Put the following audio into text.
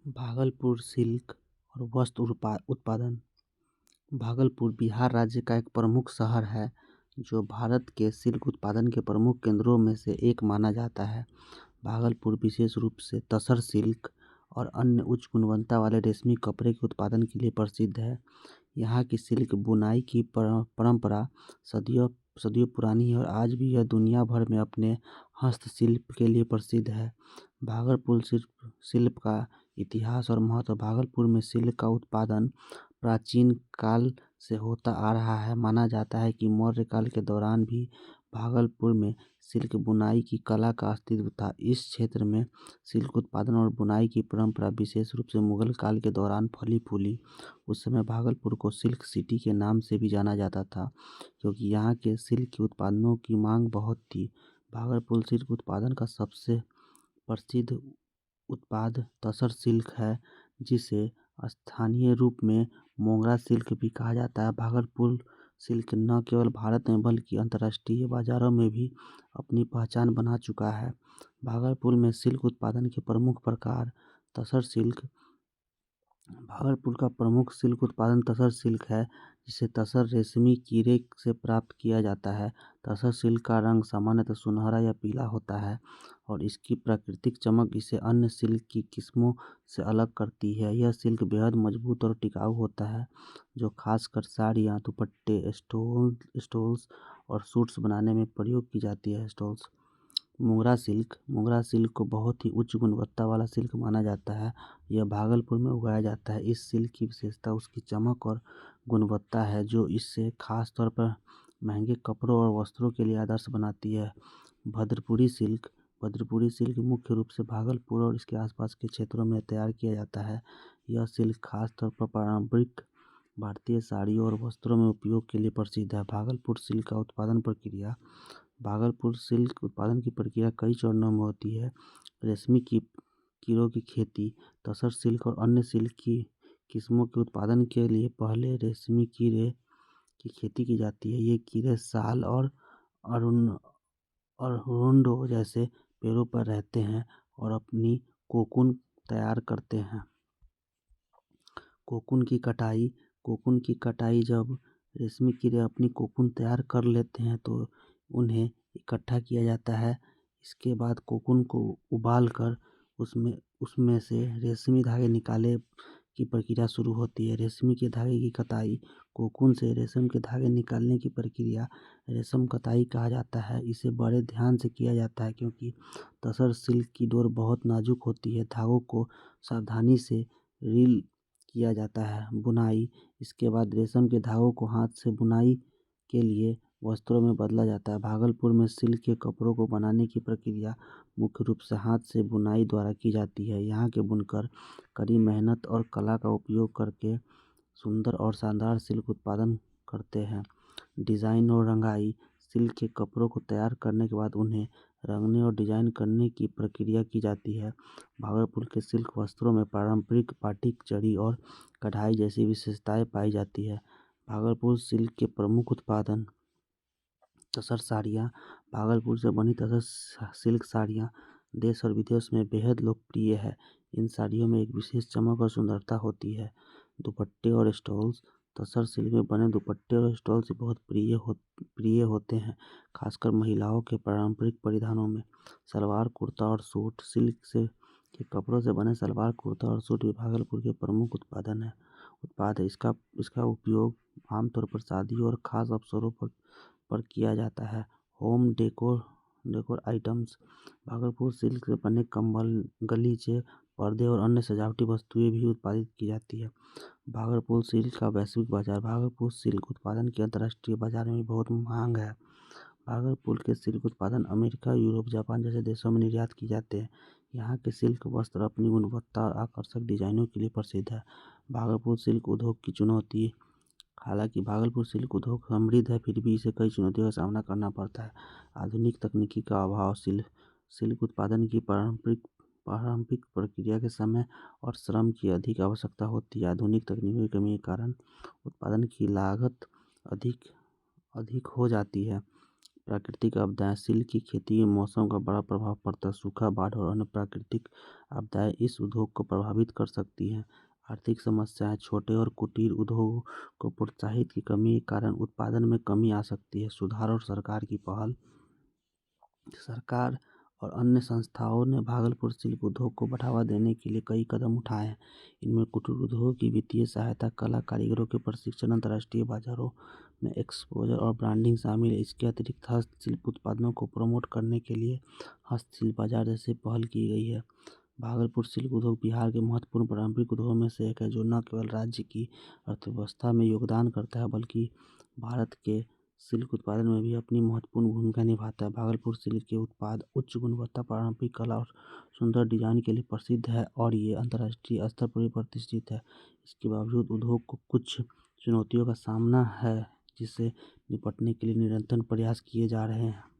Bhagalpur silk और वस्त्र उत्पादन। भागलपुर बिहार राज्य का एक प्रमुख शहर है जो भारत के सिल्क उत्पादन के प्रमुख केंद्रों में से एक माना जाता है। भागलपुर विशेष रूप से तसर सिल्क और अन्य उच्च गुणवत्ता वाले रेशमी कपड़े के उत्पादन के लिए प्रसिद्ध है। यहाँ की सिल्क बुनाई की परंपरा सदियों सदियों पुरानी है और आज भी यह दुनिया भर में अपने हस्तशिल्प के लिए प्रसिद्ध है। भागलपुर शिल्प का इतिहास और महत्व। भागलपुर में सिल्क का उत्पादन प्राचीन काल से होता आ रहा है। माना जाता है कि मौर्य काल के दौरान भी भागलपुर में सिल्क बुनाई की कला का अस्तित्व था। इस क्षेत्र में सिल्क उत्पादन और बुनाई की परंपरा विशेष रूप से मुगल काल के दौरान फली फूली। उस समय भागलपुर को सिल्क सिटी के नाम से भी जाना जाता था क्योंकि यहाँ के सिल्क के उत्पादनों की मांग बहुत थी। भागलपुर सिल्क उत्पादन का सबसे प्रसिद्ध उत्पाद तसर सिल्क है, जिसे स्थानीय रूप में मोंगरा सिल्क भी कहा जाता है। भागलपुर सिल्क न केवल भारत में बल्कि अंतर्राष्ट्रीय बाजारों में भी अपनी पहचान बना चुका है। भागलपुर में सिल्क उत्पादन के प्रमुख प्रकार। तसर सिल्क। भागलपुर का प्रमुख सिल्क उत्पादन तसर सिल्क है, जिसे तसर रेशमी कीड़े से प्राप्त किया जाता है। तसर सिल्क का रंग सामान्यतः सुनहरा या पीला होता है और इसकी प्राकृतिक चमक इसे अन्य सिल्क की किस्मों से अलग करती है। यह सिल्क बेहद मजबूत और टिकाऊ होता है, जो खासकर साड़ियाँ, दुपट्टे, स्टोल्स और सूट्स बनाने में प्रयोग की जाती है। स्टोल्स। मोगरा सिल्क। मोगरा सिल्क को बहुत ही उच्च गुणवत्ता वाला सिल्क माना जाता है। यह भागलपुर में उगाया जाता है। इस सिल्क की विशेषता उसकी चमक और गुणवत्ता है, जो इससे खास तौर पर महंगे कपड़ों और वस्त्रों के लिए आदर्श बनाती है। भद्रपुरी सिल्क। भद्रपुरी सिल्क मुख्य रूप से भागलपुर और इसके आसपास के क्षेत्रों में तैयार किया जाता है। यह सिल्क खास तौर पर पारंपरिक भारतीय साड़ियों और वस्त्रों में उपयोग के लिए प्रसिद्ध है। भागलपुर सिल्क का उत्पादन प्रक्रिया। भागलपुर सिल्क उत्पादन की प्रक्रिया कई चरणों में होती है। रेशमी की कीड़ों की खेती। तसर सिल्क और अन्य सिल्क की किस्मों के उत्पादन के लिए पहले रेशमी कीड़े की खेती की जाती है। ये कीड़े साल और अरुण अरुंडो जैसे पेड़ों पर रहते हैं और अपनी कोकून तैयार करते हैं। कोकून की कटाई। कोकून की कटाई। जब रेशमी कीड़े अपनी कोकून तैयार कर लेते हैं तो उन्हें इकट्ठा किया जाता है। इसके बाद कोकून को उबाल कर उसमें उसमें से रेशमी धागे निकाले की प्रक्रिया शुरू होती है। रेशमी के धागे की कताई। कोकून से रेशम के धागे निकालने की प्रक्रिया रेशम कताई कहा जाता है। इसे बड़े ध्यान से किया जाता है क्योंकि तसर सिल्क की डोर बहुत नाजुक होती है। धागों को सावधानी से रील किया जाता है। बुनाई। इसके बाद रेशम के धागों को हाथ से बुनाई के लिए वस्त्रों में बदला जाता है। भागलपुर में सिल्क के कपड़ों को बनाने की प्रक्रिया मुख्य रूप से हाथ से बुनाई द्वारा की जाती है। यहाँ के बुनकर कड़ी मेहनत और कला का उपयोग करके सुंदर और शानदार सिल्क उत्पादन करते हैं। डिज़ाइन और रंगाई। सिल्क के कपड़ों को तैयार करने के बाद उन्हें रंगने और डिजाइन करने की प्रक्रिया की जाती है। भागलपुर के सिल्क वस्त्रों में पारंपरिक बाटिक, जरी और कढ़ाई जैसी विशेषताएं पाई जाती है। भागलपुर सिल्क के प्रमुख उत्पादन। तसर साड़ियाँ। भागलपुर से बनी तसर सिल्क साड़ियाँ देश और विदेश में बेहद लोकप्रिय है। इन साड़ियों में एक विशेष चमक और सुंदरता होती है। दुपट्टे और स्टॉल्स। तसर सिल्क में बने दुपट्टे और स्टॉल्स बहुत प्रिय होते हैं, खासकर महिलाओं के पारंपरिक परिधानों में। सलवार कुर्ता और सूट। सिल्क से के कपड़ों से बने सलवार कुर्ता और सूट भी भागलपुर के प्रमुख उत्पाद है। इसका इसका उपयोग आमतौर पर शादियों और खास अवसरों पर किया जाता है। Home decor items. Bhagalpur silk से बने कंबल, गलीचे, पर्दे और अन्य सजावटी वस्तुएं भी उत्पादित की जाती है। भागलपुर सिल्क का वैश्विक बाजार। भागलपुर सिल्क उत्पादन की अंतर्राष्ट्रीय बाजार में बहुत मांग है। भागलपुर के सिल्क उत्पादन अमेरिका, यूरोप, जापान जैसे देशों में निर्यात किए जाते हैं। यहाँ के सिल्क वस्त्र अपनी गुणवत्ता और आकर्षक डिजाइनों के लिए प्रसिद्ध है। भागलपुर सिल्क उद्योग की चुनौती। हालांकि भागलपुर सिल्क उद्योग समृद्ध है, फिर भी इसे कई चुनौतियों का सामना करना पड़ता है। आधुनिक तकनीकी का अभाव। सिल्क उत्पादन की पारंपरिक प्रक्रिया के समय और श्रम की अधिक आवश्यकता होती है। आधुनिक तकनीकों की कमी के कारण उत्पादन की लागत अधिक अधिक हो जाती है। प्राकृतिक आपदाएं। सिल्क की खेती में मौसम का बड़ा प्रभाव पड़ता है। सूखा, बाढ़ और अन्य प्राकृतिक आपदाएं इस उद्योग को प्रभावित कर सकती हैं। आर्थिक समस्याएं। छोटे और कुटीर उद्योग को प्रोत्साहित की कमी के कारण उत्पादन में कमी आ सकती है। सुधार और सरकार की पहल। सरकार और अन्य संस्थाओं ने भागलपुर शिल्प उद्योग को बढ़ावा देने के लिए कई कदम उठाए हैं। इनमें कुटीर उद्योग की वित्तीय सहायता, कला कारीगरों के प्रशिक्षण, अंतर्राष्ट्रीय बाजारों में एक्सपोजर और ब्रांडिंग शामिल है। इसके अतिरिक्त हस्तशिल्प उत्पादों को प्रमोट करने के लिए हस्तशिल्प बाजार जैसे पहल की गई है। भागलपुर शिल्प उद्योग बिहार के महत्वपूर्ण पारंपरिक उद्योगों में से एक है, जो न केवल राज्य की अर्थव्यवस्था में योगदान करता है, बल्कि भारत के सिल्क उत्पादन में भी अपनी महत्वपूर्ण भूमिका निभाता है। भागलपुर सिल्क के उत्पाद उच्च गुणवत्ता, पारंपरिक कला और सुंदर डिजाइन के लिए प्रसिद्ध है और ये अंतर्राष्ट्रीय स्तर पर भी प्रतिष्ठित है। इसके बावजूद उद्योग को कुछ चुनौतियों का सामना है, जिससे निपटने के लिए निरंतर प्रयास किए जा रहे हैं।